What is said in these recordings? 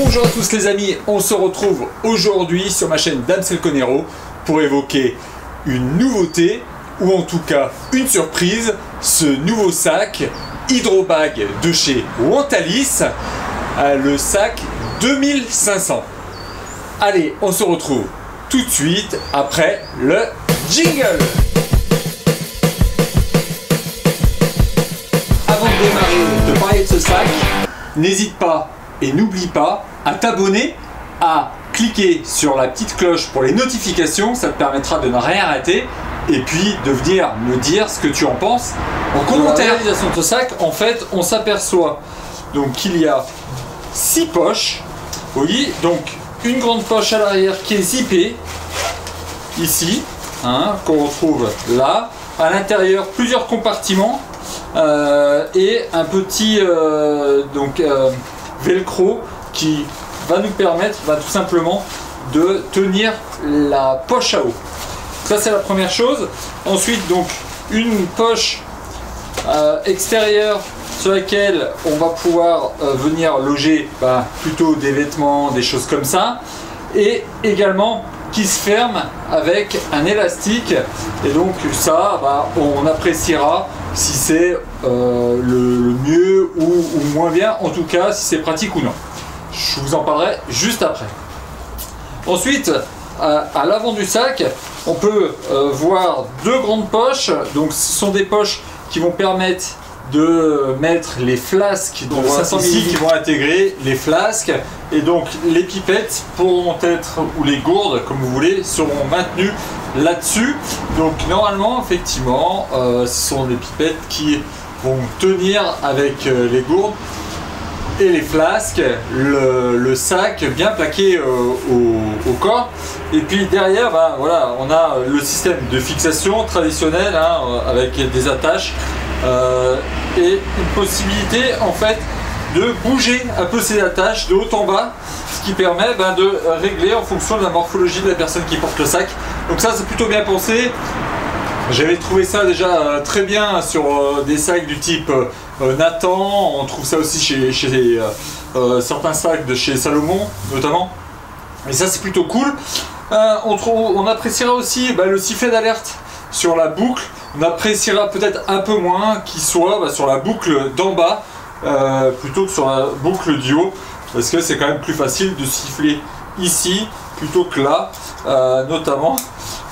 Bonjour à tous les amis, on se retrouve aujourd'hui sur ma chaîne Damsel Conero pour évoquer une nouveauté, ou en tout cas une surprise, ce nouveau sac Hydrobag de chez Wantalis, le sac 2500. Allez, on se retrouve tout de suite après le jingle. Avant de démarrer de parler de ce sac, n'hésite pas et n'oublie pas à t'abonner, à cliquer sur la petite cloche pour les notifications, ça te permettra de ne rien rater, et puis de venir me dire ce que tu en penses en commentaire. La réalisation de ce sac, en fait, on s'aperçoit donc qu'il y a 6 poches, vous voyez, donc une grande poche à l'arrière qui est zippée, ici, hein, qu'on retrouve là, à l'intérieur plusieurs compartiments, et un petit velcro qui va nous permettre tout simplement de tenir la poche à eau. Ça c'est la première chose. Ensuite donc une poche extérieure sur laquelle on va pouvoir venir loger plutôt des vêtements, des choses comme ça, et également qui se ferme avec un élastique, et donc ça on appréciera si c'est le mieux ou moins bien, en tout cas si c'est pratique ou non. Je vous en parlerai juste après. Ensuite, à l'avant du sac, on peut voir deux grandes poches. Donc ce sont des poches qui vont permettre de mettre les flasques de 500 ml qui vont intégrer les flasques, et donc les pipettes pourront être, ou les gourdes comme vous voulez, seront maintenues là-dessus. Donc normalement effectivement ce sont des pipettes qui vont tenir avec les gourdes et les flasques, le sac bien plaqué au corps. Et puis derrière voilà, on a le système de fixation traditionnel, hein, avec des attaches, et une possibilité en fait de bouger un peu ces attaches de haut en bas, ce qui permet de régler en fonction de la morphologie de la personne qui porte le sac. Donc ça c'est plutôt bien pensé. J'avais trouvé ça déjà très bien sur des sacs du type Nathan. On trouve ça aussi chez certains sacs de chez Salomon notamment, et ça c'est plutôt cool. On appréciera aussi le sifflet d'alerte sur la boucle. On appréciera peut-être un peu moins qu'il soit sur la boucle d'en bas plutôt que sur la boucle du haut, parce que c'est quand même plus facile de siffler ici plutôt que là, notamment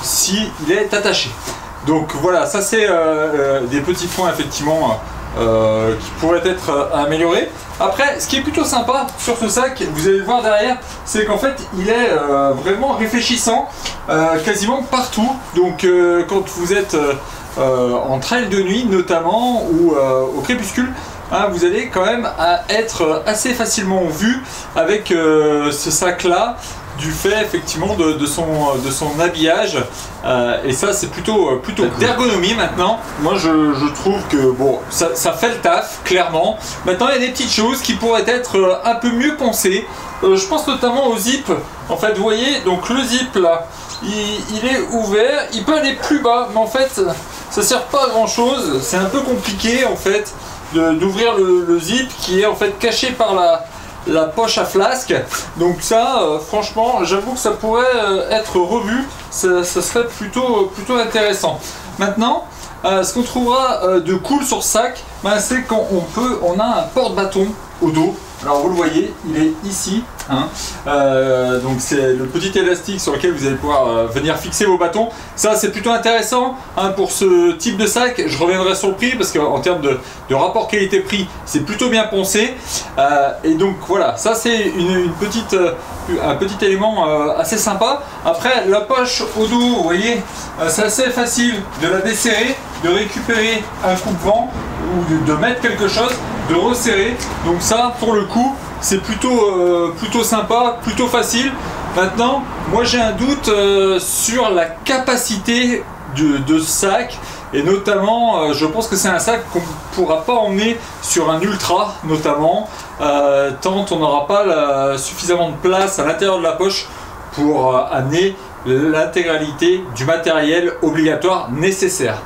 si il est attaché. Donc voilà, ça c'est des petits points effectivement qui pourraient être améliorés. Après, ce qui est plutôt sympa sur ce sac, vous allez le voir derrière, c'est qu'en fait il est vraiment réfléchissant quasiment partout. Donc quand vous êtes en trail de nuit notamment, ou au crépuscule, hein, vous allez quand même être assez facilement vu avec ce sac là, du fait effectivement de son habillage, et ça c'est plutôt cool. D'ergonomie maintenant, moi je trouve que bon, ça fait le taf clairement. Maintenant il y a des petites choses qui pourraient être un peu mieux pensées. Je pense notamment au zip. En fait vous voyez, donc le zip là il est ouvert, il peut aller plus bas, mais en fait ça sert pas à grand chose. C'est un peu compliqué en fait d'ouvrir le zip qui est en fait caché par la poche à flasque. Donc ça franchement j'avoue que ça pourrait être revu, ça serait plutôt intéressant. Maintenant ce qu'on trouvera de cool sur ce sac, c'est qu'on a un porte-bâton au dos. Alors vous le voyez, il est ici, hein. Donc c'est le petit élastique sur lequel vous allez pouvoir venir fixer vos bâtons. Ça c'est plutôt intéressant, hein, pour ce type de sac. Je reviendrai sur le prix parce qu'en termes de rapport qualité-prix, c'est plutôt bien pensé. Et donc voilà, ça c'est un petit élément assez sympa. Après la poche au dos, vous voyez, c'est assez facile de la desserrer, de récupérer un coupe-vent ou de mettre quelque chose, de resserrer. Donc ça pour le coup c'est plutôt sympa, plutôt facile. Maintenant moi j'ai un doute sur la capacité de ce sac, et notamment je pense que c'est un sac qu'on ne pourra pas emmener sur un ultra notamment, tant on n'aura pas suffisamment de place à l'intérieur de la poche pour amener l'intégralité du matériel obligatoire nécessaire.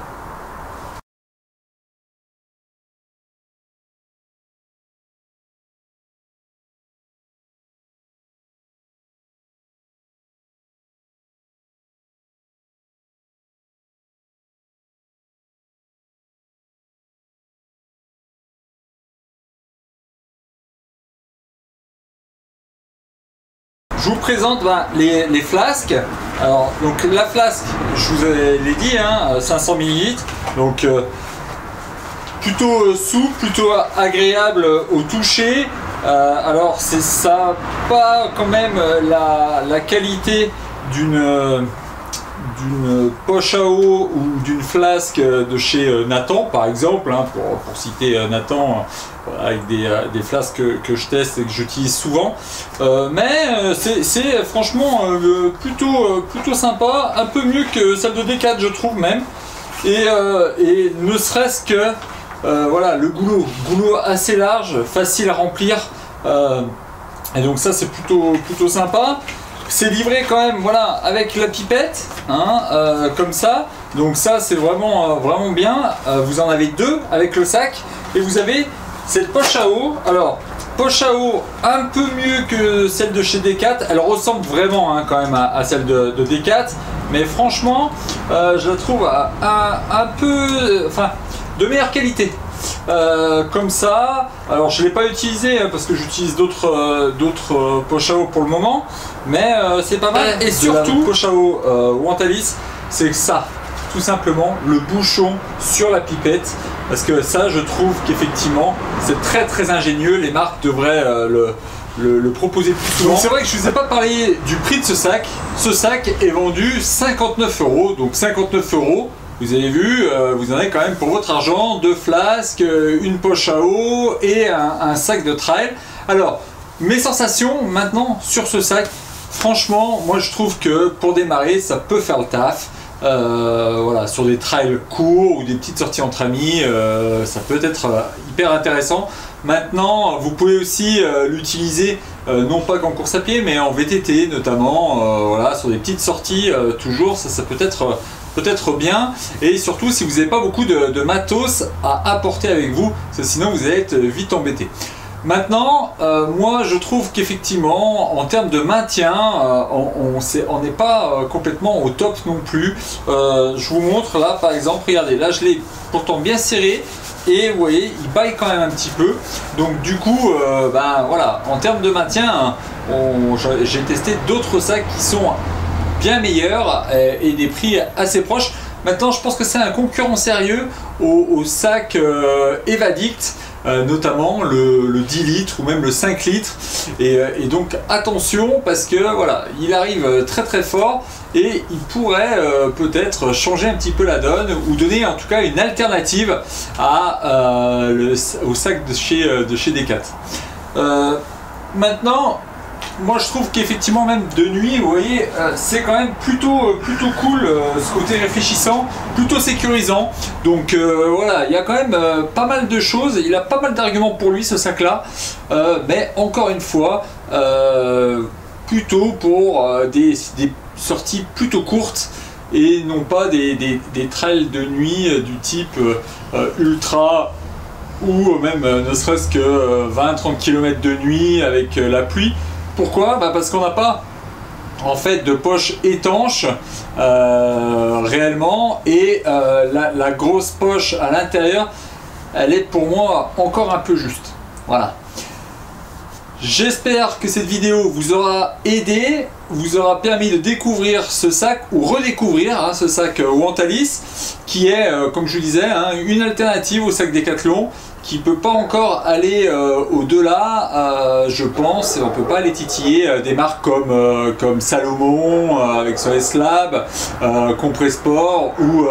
je vous présente les flasques. Alors, donc la flasque, je vous l'ai dit, hein, 500 ml, donc plutôt souple, plutôt agréable au toucher. Alors ça pas quand même la qualité d'une poche à eau ou d'une flasque de chez Nathan par exemple, hein, pour citer Nathan, avec des flasques que je teste et que j'utilise souvent, mais c'est franchement plutôt sympa, un peu mieux que celle de D4 je trouve même, et ne serait-ce que voilà, le goulot assez large, facile à remplir, et donc ça c'est plutôt sympa. C'est livré quand même, voilà, avec la pipette, hein, comme ça. Donc ça c'est vraiment bien. Vous en avez deux avec le sac et vous avez cette poche à eau. Alors poche à eau un peu mieux que celle de chez D4. Elle ressemble vraiment, hein, quand même à celle de D4, mais franchement je la trouve un peu, enfin, de meilleure qualité. Comme ça, alors je ne l'ai pas utilisé parce que j'utilise d'autres poches à eau pour le moment, mais c'est pas mal. Et surtout, poche à eau Wantalis, c'est ça, tout simplement le bouchon sur la pipette, parce que ça je trouve qu'effectivement c'est très ingénieux. Les marques devraient le proposer plus souvent. C'est vrai que je ne vous ai pas parlé du prix de ce sac. Ce sac est vendu 59 €, donc 59 €. Vous avez vu, vous en avez quand même pour votre argent, 2 flasques, une poche à eau et un sac de trail. Alors, mes sensations maintenant sur ce sac, franchement, moi je trouve que pour démarrer, ça peut faire le taf. Voilà, sur des trails courts ou des petites sorties entre amis, ça peut être hyper intéressant. Maintenant, vous pouvez aussi l'utiliser, non pas qu'en course à pied, mais en VTT notamment, voilà, sur des petites sorties, toujours, ça peut être bien, et surtout si vous n'avez pas beaucoup de matos à apporter avec vous, parce que sinon vous allez être vite embêté. Maintenant, moi je trouve qu'effectivement en termes de maintien, on n'est pas complètement au top non plus. Je vous montre là par exemple, regardez, là je l'ai pourtant bien serré et vous voyez il baille quand même un petit peu, donc du coup ben voilà, en termes de maintien, j'ai testé d'autres sacs qui sont bien meilleurs et des prix assez proches. Maintenant je pense que c'est un concurrent sérieux au sac Evadict, notamment le 10 litres ou même le 5 litres, et donc attention, parce que voilà, il arrive très fort et il pourrait peut-être changer un petit peu la donne, ou donner en tout cas une alternative au sac de chez D4. Maintenant, moi je trouve qu'effectivement même de nuit, vous voyez, c'est quand même plutôt cool, ce côté réfléchissant, plutôt sécurisant. Donc voilà, il y a quand même pas mal de choses, il a pas mal d'arguments pour lui ce sac là, mais encore une fois, plutôt pour des sorties plutôt courtes et non pas des trails de nuit du type ultra, ou même ne serait-ce que 20-30 km de nuit avec la pluie. Pourquoi? Parce qu'on n'a pas en fait de poche étanche réellement, et la grosse poche à l'intérieur, elle est pour moi encore un peu juste. Voilà. J'espère que cette vidéo vous aura aidé, vous aura permis de découvrir ce sac, ou redécouvrir, hein, ce sac Wantalis, qui est, comme je vous disais, hein, une alternative au sac Decathlon, qui ne peut pas encore aller au-delà, je pense. On ne peut pas aller titiller des marques comme Salomon avec son S-Lab, Compressport, ou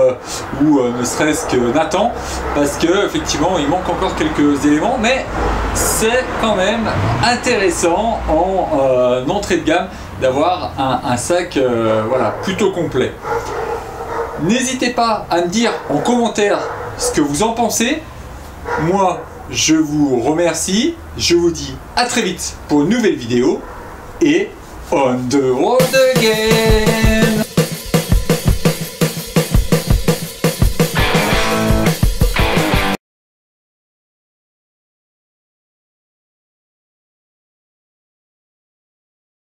ne serait-ce que Nathan, parce que effectivement il manque encore quelques éléments, mais c'est quand même intéressant en entrée de gamme d'avoir un sac voilà, plutôt complet. N'hésitez pas à me dire en commentaire ce que vous en pensez. Moi, je vous remercie, je vous dis à très vite pour une nouvelle vidéo, et on the road again.